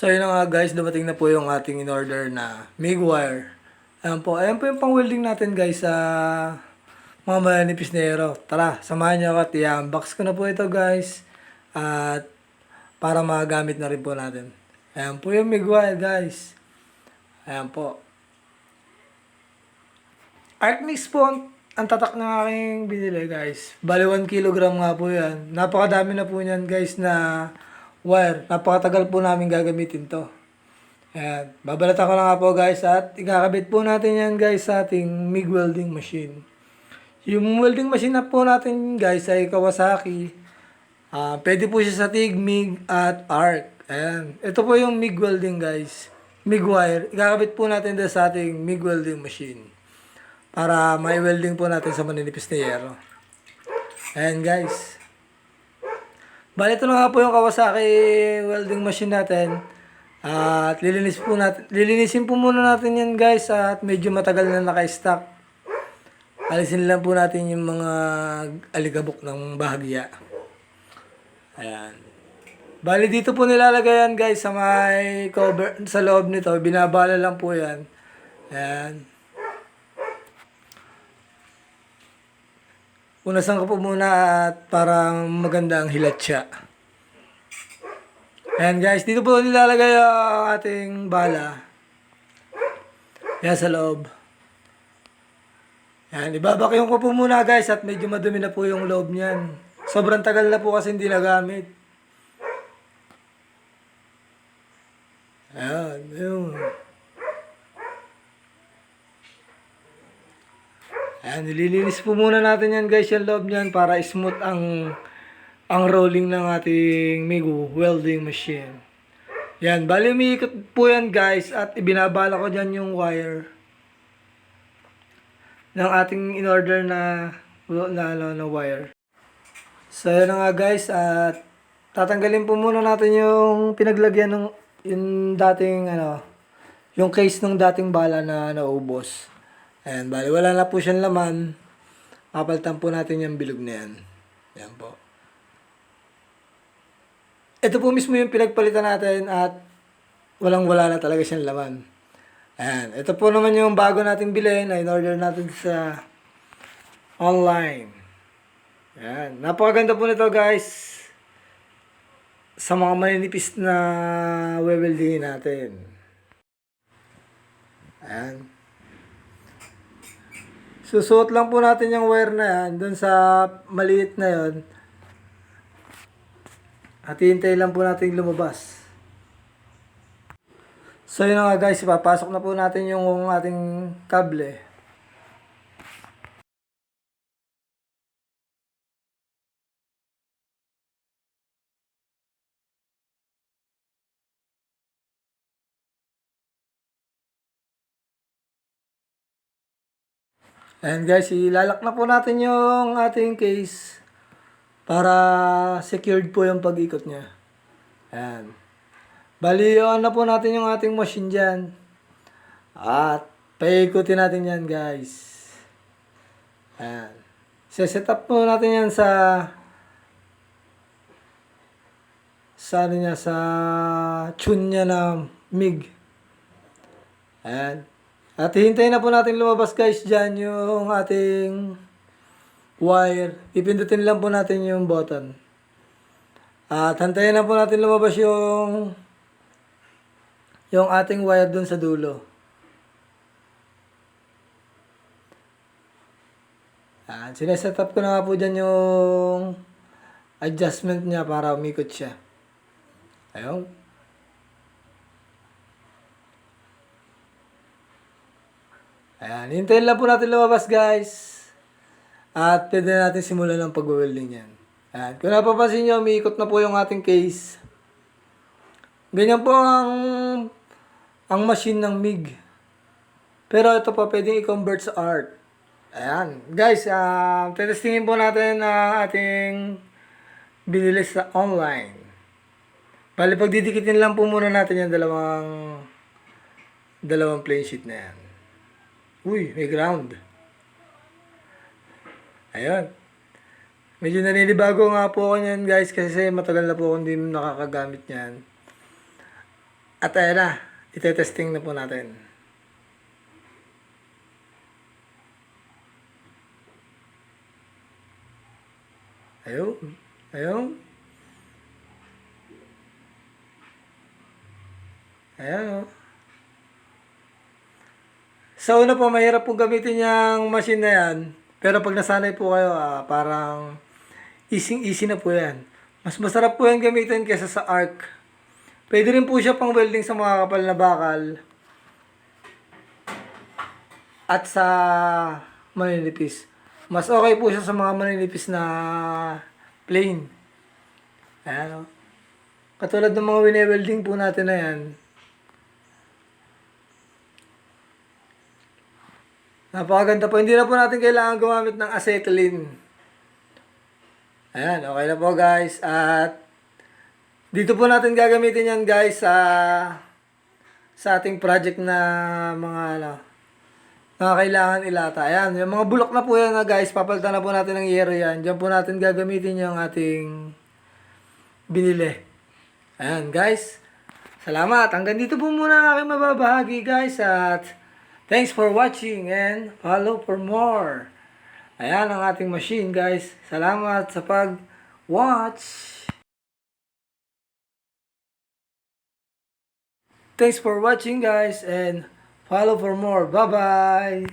So yun na nga guys, dumating na po yung ating in-order na MIG wire. Ayan po yung pang-welding natin guys sa mga manipis na aero. Tara, samahan niyo ako at i-unbox ko na po ito guys. At para magamit na rin po natin. Ayan po yung MIG wire guys. Ayan po. Arcnix po ang tatak ng aking binili guys. Bali 1 kilogram nga po yan. Napakadami na po niyan guys na wire. Napakatagal po namin gagamitin to. Ayan. Babalatan ko na nga po guys at ikakabit po natin yan guys sa ating MIG welding machine. Yung welding machine na po natin guys ay Kawasaki. Pwede po siya sa TIG, MIG at ARC. Ayan. Ito po yung MIG welding guys. MIG wire. Ikakabit po natin dito sa ating MIG welding machine. Para may welding po natin sa maninipis na yero. Ayan guys. Bali ito na nga po yung Kawasaki welding machine natin. At lilinisin po muna natin yan guys at medyo matagal na naka-stock. Alisin lang po natin yung mga alikabok ng bahagya. Ayan. Bali dito po nilalagay yan guys sa may cover, sa loob nito. Binabala lang po yan. Ayan. Punasan ko po muna at para maganda ang hilat siya. Ayan guys, dito po nilalagay ang ating bala. Ayan sa loob. Ayan, ibabakyong ko po muna guys at medyo madumi na po yung loob niyan. Sobrang tagal na po kasi hindi nagamit. Ayan, yun. Ayan, nililinis po muna natin yan guys yung loob niyan para smooth ang rolling ng ating MIG welding machine. Yan, bali umiikot po yan guys at ibinabala ko dyan yung wire ng ating in-order na wire. So yan na nga guys at tatanggalin po muna natin yung pinaglagyan ng yung dating yung case ng dating bala na naubos. Ayan, bali wala na po siyang laman. Papalitan po natin yung bilog na yan. Yan po. Ito po mismo yung pinagpalitan natin at walang-wala na talaga siyang laman. Ayan. Ito po naman yung bago nating bilhin na in-order natin sa online. Ayan. Napakaganda po nito guys. Sa mga maninipis na weweldingin natin. Ayan. Susuot lang po natin yung wire na yan dun sa maliit na yon. At hintay lang po natin lumabas. So yun na nga guys, ipapasok na po natin yung ating kable. Ayan guys, ilalak na po natin yung ating case para secured po yung pag-ikot niya. Ayan. Bali, on na po natin yung ating machine dyan. At paikutin natin yan guys. Ayan. Set up po natin yan sa tune niya na MIG. Ayan. At hintayin na po natin lumabas guys dyan yung ating wire. Ipindutin lang po natin yung button. At hintayin na po natin lumabas yung ating wire dun sa dulo. Ayan. Sineset up ko na nga po dyan yung adjustment niya para umikot siya. Ayun. Ayan, hintayin lang po natin lumabas guys. At pwede na natin simulan ng pag-welding yan. Ayan, kung napapansin nyo, umiikot na po yung ating case. Ganyan po ang machine ng MIG. Pero ito po pwedeng i-convert sa ARC. Ayan, guys, testingin po natin ang ating binili sa online. Bali, pagdidikitin lang po muna natin yung dalawang plane sheet na yan. Uy, may ground. Ayun. Medyo naninibago nga po ako niyan guys kasi matagal na po akong hindi nakakagamit niyan. At ayan na, ite-testing na po natin. Ayun, ayun. Ayan o. Sa una po, mahirap po gamitin yung machine na yan. Pero pag nasanay po kayo, parang easy na po yan. Mas masarap po yan gamitin kaysa sa arc. Pwede rin po siya pang welding sa mga kapal na bakal. At sa maninipis. Mas okay po siya sa mga maninipis na plain. Ayan o. Katulad ng mga wine-welding po natin na yan. Napakaganda po. Hindi na po natin kailangan gumamit ng acetylene. Ayan, okay na po guys. At dito po natin gagamitin yan guys sa ating project na mga kailangan ilata. Ayan, yung mga bulok na po yan guys. Papalitan na po natin ng yero yan. Diyan po natin gagamitin yung ating binili. Ayan guys. Salamat. Hanggang dito po muna ang aking mababahagi guys. At thanks for watching and follow for more. Ayan ang ating machine guys. Salamat sa pag-watch. Thanks for watching guys and follow for more. Bye-bye.